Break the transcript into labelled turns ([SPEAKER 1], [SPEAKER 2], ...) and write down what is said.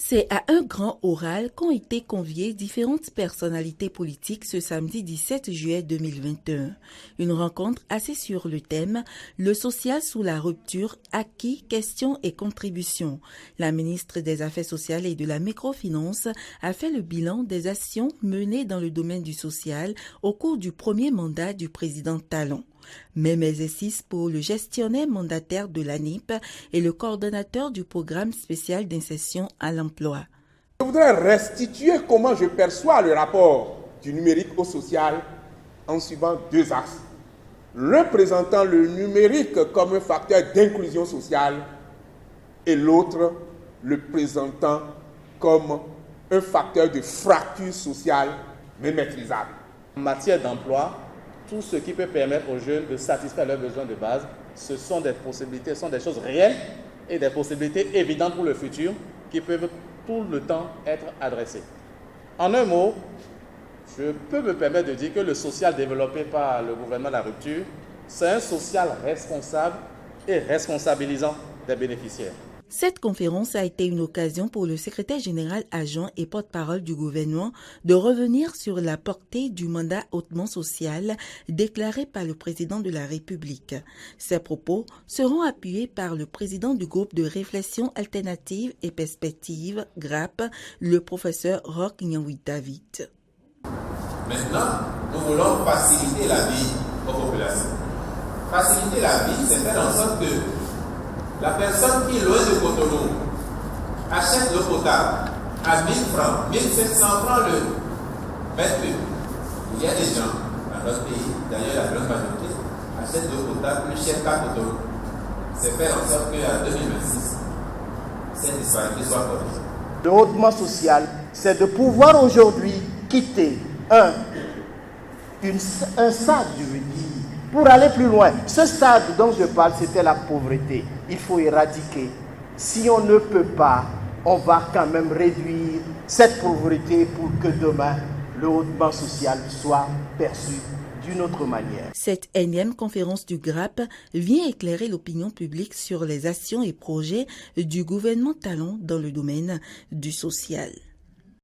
[SPEAKER 1] C'est à un grand oral qu'ont été conviées différentes personnalités politiques ce samedi 17 juillet 2021. Une rencontre assise sur le thème « Le social sous la rupture, acquis, questions et contributions ». La ministre des Affaires sociales et de la microfinance a fait le bilan des actions menées dans le domaine du social au cours du premier mandat du président Talon. Même exercice pour le gestionnaire mandataire de l'ANIP et le coordonnateur du programme spécial d'insertion à l'emploi.
[SPEAKER 2] Je voudrais restituer comment je perçois le rapport du numérique au social en suivant deux axes. L'un présentant le numérique comme un facteur d'inclusion sociale et l'autre le présentant comme un facteur de fracture sociale mais maîtrisable.
[SPEAKER 3] En matière d'emploi, tout ce qui peut permettre aux jeunes de satisfaire leurs besoins de base, ce sont des possibilités, ce sont des choses réelles et des possibilités évidentes pour le futur qui peuvent tout le temps être adressées. En un mot, je peux me permettre de dire que le social développé par le gouvernement de la rupture, c'est un social responsable et responsabilisant des bénéficiaires.
[SPEAKER 1] Cette conférence a été une occasion pour le secrétaire général adjoint et porte-parole du gouvernement de revenir sur la portée du mandat hautement social déclaré par le président de la République. Ces propos seront appuyés par le président du groupe de réflexion alternative et perspective, GRAP, le professeur Roch Nyanwi David.
[SPEAKER 4] Maintenant, nous voulons faciliter la vie aux populations. Faciliter la vie, c'est faire en sorte que la personne qui est loin de Cotonou achète l'eau potable à 1000 francs, 1700 francs le mètre cube. Il y a des gens dans notre pays, d'ailleurs la grande majorité, achètent l'eau potable plus chère qu'à Cotonou. C'est faire en sorte qu'en 2026, cette disparité soit corrigée.
[SPEAKER 5] Le hautement social, c'est de pouvoir aujourd'hui quitter un stade, je veux dire, pour aller plus loin. Ce stade dont je parle, c'était la pauvreté. Il faut éradiquer. Si on ne peut pas, on va quand même réduire cette pauvreté pour que demain, le hautement social soit perçu d'une autre manière.
[SPEAKER 1] Cette énième conférence du GRAP vient éclairer l'opinion publique sur les actions et projets du gouvernement Talon dans le domaine du social.